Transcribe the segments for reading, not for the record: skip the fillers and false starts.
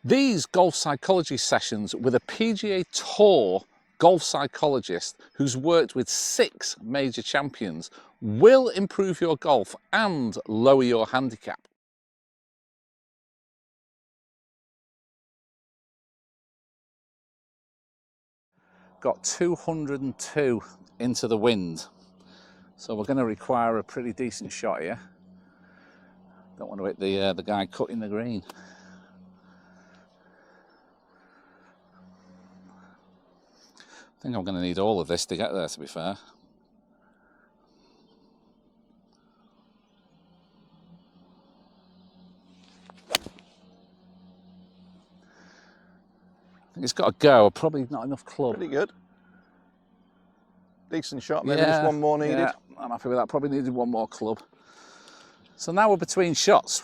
These golf psychology sessions with a PGA Tour golf psychologist who's worked with 6 major champions will improve your golf and lower your handicap. Got 202 into the wind, so we're going to require a pretty decent shot here. Don't want to hit the guy cutting the green. I think I'm going to need all of this to get there, to be fair. I think it's got to go. Probably not enough club. Pretty good. Decent shot, maybe just one more needed. Yeah, I'm happy with that. Probably needed one more club. So now we're between shots.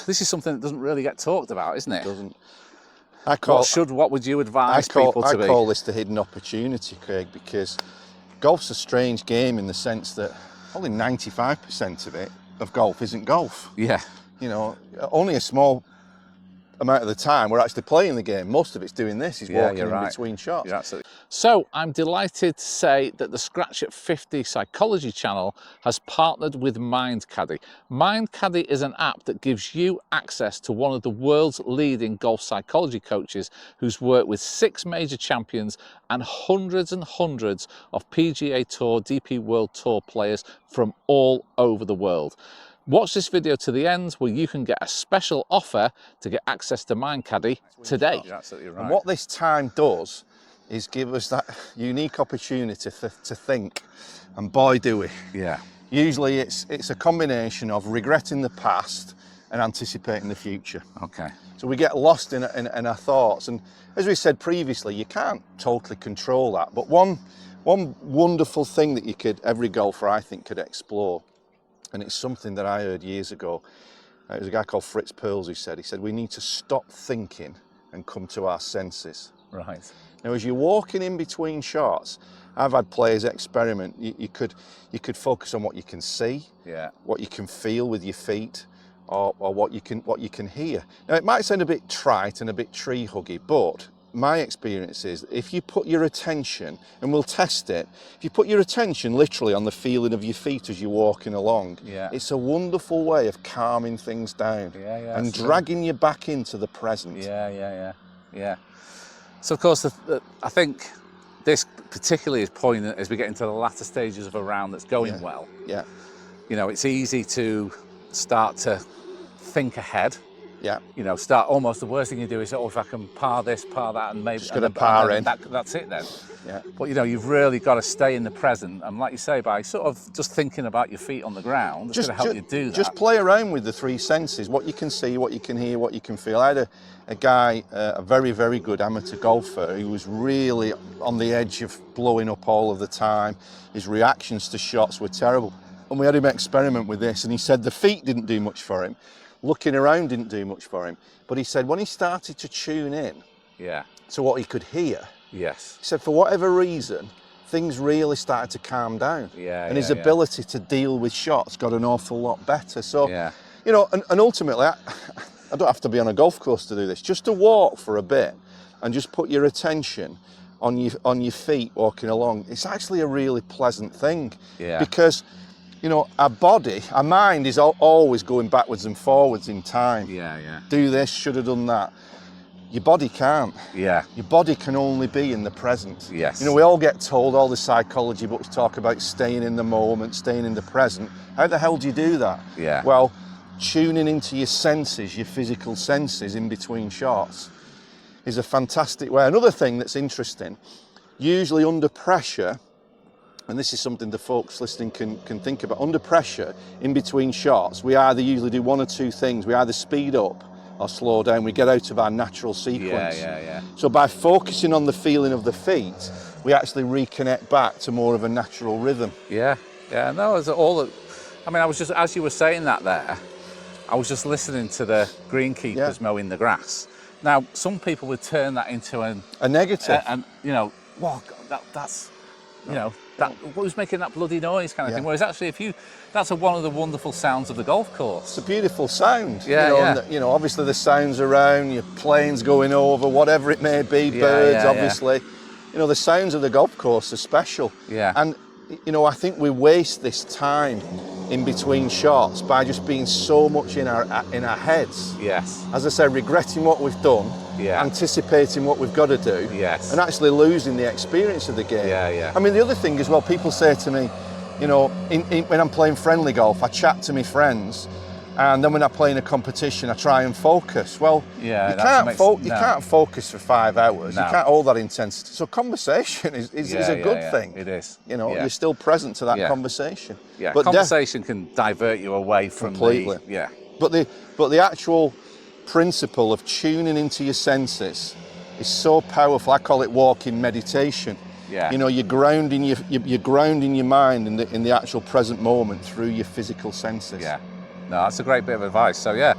This is something that doesn't really get talked about, isn't it? It doesn't. What would you advise people to be? I call this the hidden opportunity, Craig, because golf's a strange game in the sense that only 95% of golf isn't golf. Yeah. You know, only a small amount of the time we're actually playing the game. Most of it's doing this, is walking in between shots. You're absolutely. So I'm delighted to say that the Scratch at 50 Psychology channel has partnered with Caddy. Caddy is an app that gives you access to one of the world's leading golf psychology coaches who's worked with 6 major champions and hundreds of PGA Tour, DP World Tour players from all over the world. Watch this video to the end where you can get a special offer to get access to Caddy today. You're absolutely right. And what this time does is give us that unique opportunity to think, and boy do we. Yeah. Usually it's a combination of regretting the past and anticipating the future. Okay. So we get lost in our thoughts, and as we said previously, you can't totally control that, but one wonderful thing that every golfer I think could explore, and it's something that I heard years ago. It was a guy called Fritz Perls who said, we need to stop thinking and come to our senses. Right. Now, as you're walking in between shots, I've had players experiment. You could focus on what you can see, what you can feel with your feet, or what you can hear. Now, it might sound a bit trite and a bit tree huggy, but my experience is if you put your attention, and we'll test it, if you put your attention literally on the feeling of your feet as you're walking along, it's a wonderful way of calming things down and dragging you back into the present. Yeah. So of course, I think this particularly is poignant as we get into the latter stages of a round that's going well. Yeah. You know, it's easy to start to think ahead. Yeah. You know, almost the worst thing you do is, if I can par this, par that, and maybe just going to par in. That's it then. Yeah. But you know, you've really got to stay in the present, and like you say, by sort of just thinking about your feet on the ground, it's going to help you do that. Just play around with the 3 senses: what you can see, what you can hear, what you can feel. I had a guy, a very, very good amateur golfer, who was really on the edge of blowing up all of the time. His reactions to shots were terrible, and we had him experiment with this, and he said the feet didn't do much for him. Looking around didn't do much for him, but he said when he started to tune in to what he could hear, he said for whatever reason, things really started to calm down, and his ability to deal with shots got an awful lot better. So, you know, and ultimately, I don't have to be on a golf course to do this. Just to walk for a bit and just put your attention on your feet walking along, it's actually a really pleasant thing, because you know, our mind is always going backwards and forwards in time. Do this, should have done that. Your body can't. Your body can only be in the present. You know, we all get told, all the psychology books talk about staying in the moment, staying in the present. How the hell do you do that? Well, tuning into your senses, your physical senses in between shots is a fantastic way. Another thing that's interesting, usually under pressure, and this is something the folks listening can think about. Under pressure, in between shots, we either usually do 1 or 2 things. We either speed up or slow down. We get out of our natural sequence. So by focusing on the feeling of the feet, we actually reconnect back to more of a natural rhythm. No, it's all. I mean, I was just, as you were saying that there, I was just listening to the greenkeepers mowing the grass. Now, some people would turn that into a negative. And you know, wow, that's you know, that who's making that bloody noise kind of thing. Whereas actually, that's one of the wonderful sounds of the golf course. It's a beautiful sound. Yeah, you know, yeah. And you know, obviously the sounds around, your planes going over, whatever it may be, birds, obviously. You know, the sounds of the golf course are special. Yeah. And you know, I think we waste this time in between shots by just being so much in our heads. Yes. As I say, regretting what we've done, anticipating what we've got to do, and actually losing the experience of the game. Yeah. I mean, the other thing as well, people say to me, you know, when I'm playing friendly golf, I chat to my friends, and then when I play in a competition, I try and focus. Well, you can't focus for 5 hours. No. You can't hold that intensity. So conversation is a good thing. It is. You know, you're still present to that conversation. Yeah, but conversation can divert you away from completely. But the actual principle of tuning into your senses is so powerful. I call it walking meditation. Yeah. You know, you're grounding your mind in the actual present moment through your physical senses. Yeah. No, that's a great bit of advice. So yeah,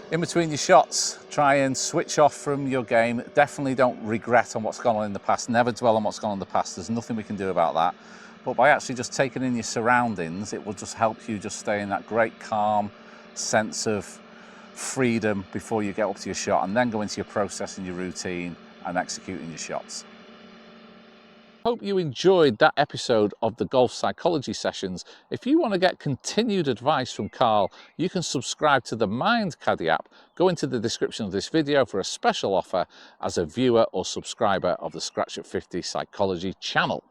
in between your shots, try and switch off from your game. Definitely don't regret on what's gone on in the past. Never dwell on what's gone on in the past. There's nothing we can do about that. But by actually just taking in your surroundings, it will just help you just stay in that great calm sense of freedom before you get up to your shot, and then go into your process and your routine and executing your shots. Hope you enjoyed that episode of the Golf Psychology Sessions. If you want to get continued advice from Karl, you can subscribe to the Mind Caddy app. Go into the description of this video for a special offer as a viewer or subscriber of the Scratch at 50 Psychology channel.